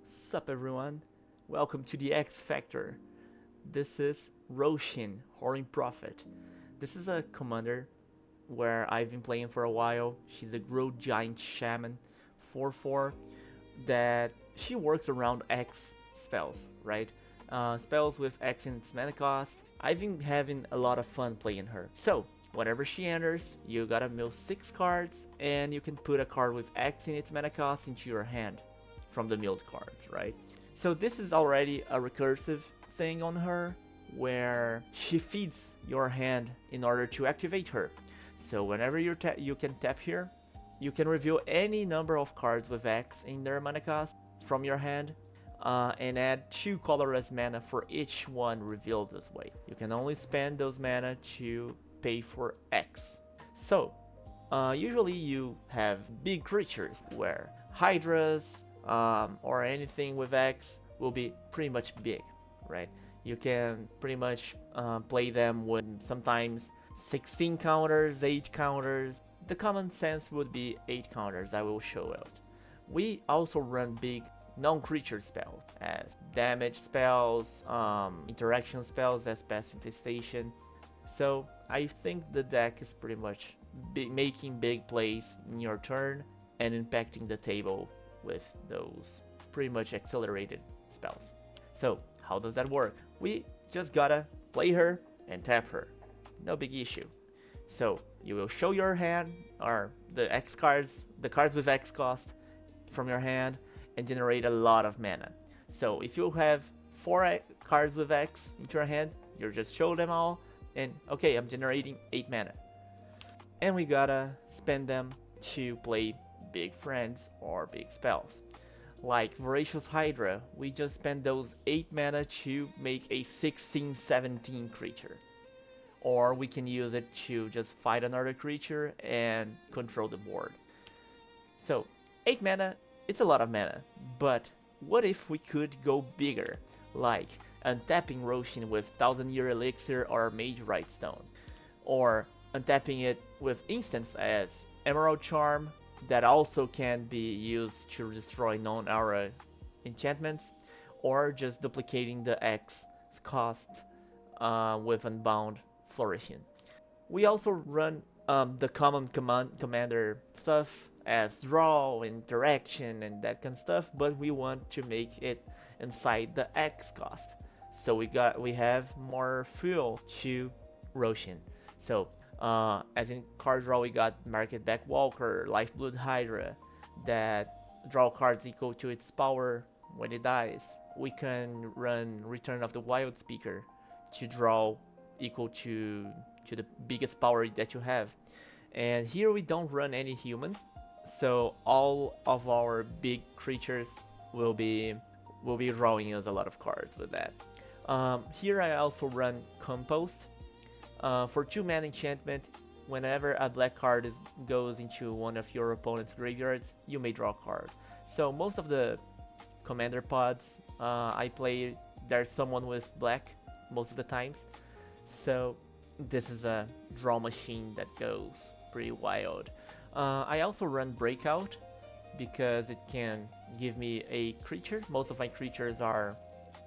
Sup everyone, welcome to the X Factor. This is Rosheen, Hoarding Prophet. This is a commander where I've been playing for a while. She's a Growth Giant Shaman 4/4 that she works around X spells, right? Spells with X in its mana cost. I've been having a lot of fun playing her. So, whenever she enters, you gotta mill 6 cards and you can put a card with X in its mana cost into your hand from the milled cards, right? So this is already a recursive thing on her where she feeds your hand in order to activate her. So whenever you can tap here, you can reveal any number of cards with X in their mana cost from your hand and add 2 colorless mana for each one revealed this way. You can only spend those mana to pay for X. So usually you have big creatures where Hydras, or anything with X will be pretty much big, right? You can pretty much play them with sometimes 16 counters, 8 counters. The common sense would be 8 counters, I will show it. We also run big non-creature spells as damage spells, interaction spells as Pass Infestation. So I think the deck is pretty much making big plays in your turn and impacting the table with those pretty much accelerated spells. So how does that work? We just gotta play her and tap her. No big issue. So you will show your hand or the X cards, the cards with X cost from your hand and generate a lot of mana. So if you have 4 cards with X into your hand, you just show them all and okay, I'm generating 8 mana. And we gotta spend them to play big friends or big spells. Like Voracious Hydra, we just spend those 8 mana to make a 16-17 creature. Or we can use it to just fight another creature and control the board. So 8 mana, it's a lot of mana, but what if we could go bigger, like untapping Rosheen with 1000-Year Elixir or Mage Right Stone, or untapping it with instants as Emerald Charm, that also can be used to destroy non-aura enchantments, or just duplicating the X cost with Unbound Flourishing. We also run the common commander stuff as draw, interaction, and that kind of stuff, but we want to make it inside the X cost. So we have more fuel to Rosheen. So as in card draw, we got Market Back Walker, Lifeblood Hydra, that draw cards equal to its power when it dies. We can run Return of the Wild Speaker to draw equal to the biggest power that you have. And here we don't run any humans, so all of our big creatures will be drawing us a lot of cards with that. Here I also run Compost. For 2 mana enchantment, whenever a black card goes into one of your opponent's graveyards, you may draw a card. So most of the commander pods I play, there's someone with black most of the times. So this is a draw machine that goes pretty wild. I also run Breakout because it can give me a creature. Most of my creatures are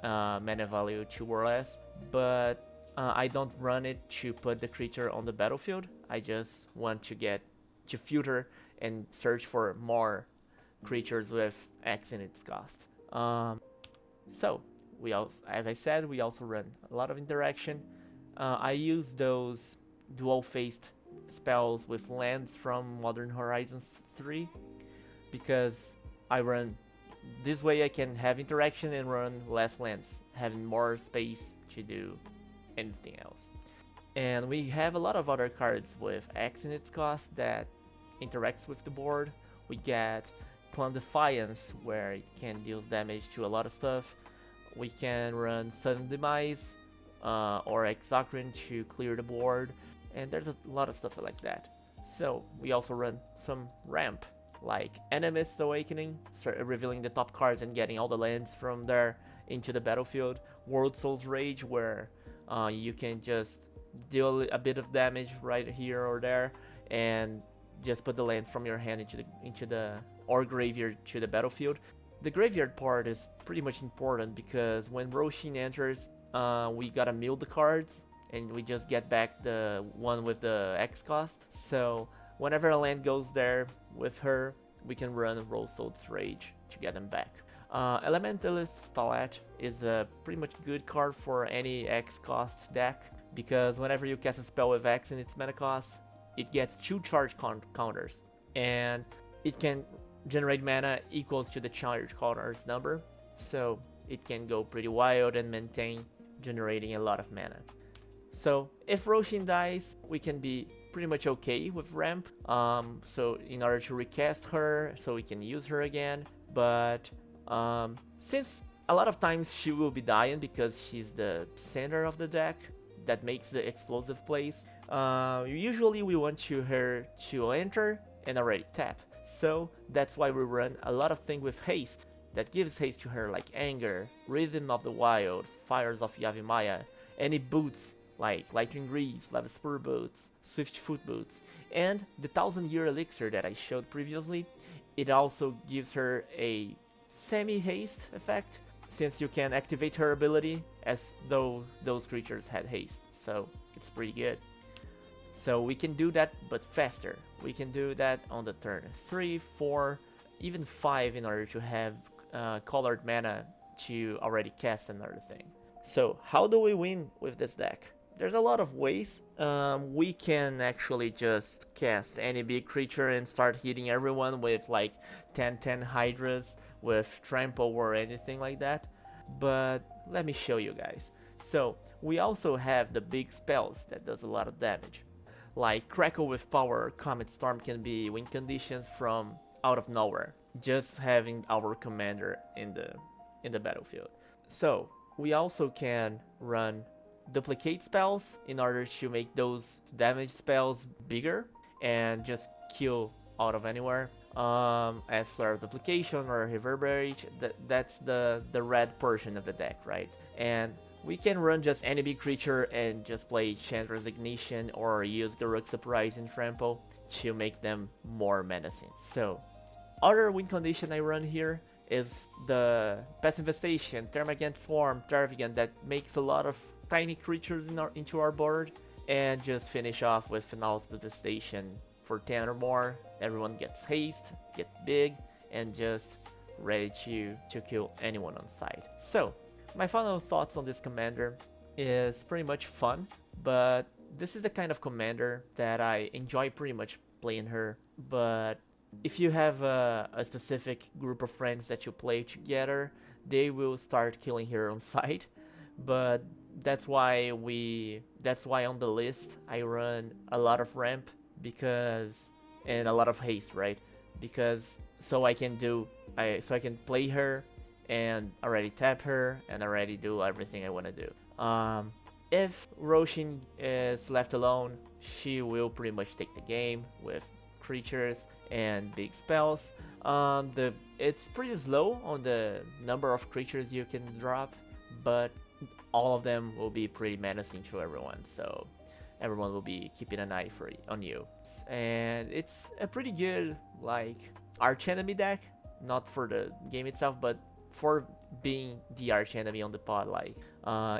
mana value 2 or less, but I don't run it to put the creature on the battlefield. I just want to filter and search for more creatures with X in its cost. So we also, as I said, we also run a lot of interaction. I use those dual-faced spells with lands from Modern Horizons 3 because I run this way. I can have interaction and run less lands, having more space to do anything else. And we have a lot of other cards with X in its cost that interacts with the board. We get Clan Defiance, where it can deal damage to a lot of stuff. We can run Sudden Demise or Exocrine to clear the board, and there's a lot of stuff like that. So we also run some ramp, like Animist's Awakening, revealing the top cards and getting all the lands from there into the battlefield. World Soul's Rage, where you can just deal a bit of damage right here or there and just put the land from your hand into the or graveyard to the battlefield. The graveyard part is pretty much important because when Rosheen enters, we gotta mill the cards and we just get back the one with the X cost. So whenever a land goes there with her, we can run Rosold's Rage to get them back. Elementalist's Palette is a pretty much good card for any X cost deck because whenever you cast a spell with X in its mana cost, it gets 2 charge counters and it can generate mana equals to the charge counters number, so it can go pretty wild and maintain generating a lot of mana. So if Rosheen dies, we can be pretty much okay with ramp, so in order to recast her so we can use her again, but since a lot of times she will be dying because she's the center of the deck that makes the explosive plays, usually we want her to enter and already tap. So that's why we run a lot of things with haste that gives haste to her, like Anger, Rhythm of the Wild, Fires of Yavimaya, any boots like Lightning Greaves, Lava Spur Boots, Swift Foot Boots, and the 1000-year elixir that I showed previously. It also gives her a semi-haste effect, since you can activate her ability as though those creatures had haste, so it's pretty good. So we can do that, but faster. We can do that on the turn 3, 4, even 5 in order to have colored mana to already cast another thing. So how do we win with this deck? There's a lot of ways. We can actually just cast any big creature and start hitting everyone with like 10-10 Hydras with Trample or anything like that. But let me show you guys. So we also have the big spells that does a lot of damage. Like Crackle with Power, Comet Storm can be win conditions from out of nowhere, just having our commander in the battlefield. So we also can run duplicate spells in order to make those damage spells bigger and just kill out of anywhere. As Flare of Duplication or Reverberate, that's the red portion of the deck, right? And we can run just any big creature and just play Chandra's Ignition or use Garruk's Surprise and Trample to make them more menacing. So, other win condition I run here is the Passive Infestation, Termagant Swarm, Tervigan, that makes a lot of tiny creatures into our board, and just finish off with Finale of Devastation for 10 or more. Everyone gets haste, get big, and just ready to kill anyone on site. So, my final thoughts on this commander is pretty much fun, but this is the kind of commander that I enjoy pretty much playing her. But if you have a specific group of friends that you play together, they will start killing her on site. But that's why on the list I run a lot of ramp and a lot of haste, right? Because so I can play her and already tap her and already do everything I want to do. If Rosheen is left alone, she will pretty much take the game with creatures and big spells. It's pretty slow on the number of creatures you can drop, but all of them will be pretty menacing to everyone, so everyone will be keeping an eye on you. And it's a pretty good like archenemy deck, not for the game itself, but for being the archenemy on the pod. Like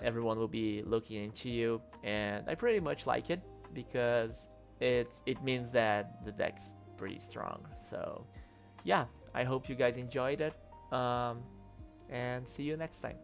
everyone will be looking into you, and I pretty much like it because it means that the deck's pretty strong. So yeah, I hope you guys enjoyed it, and see you next time.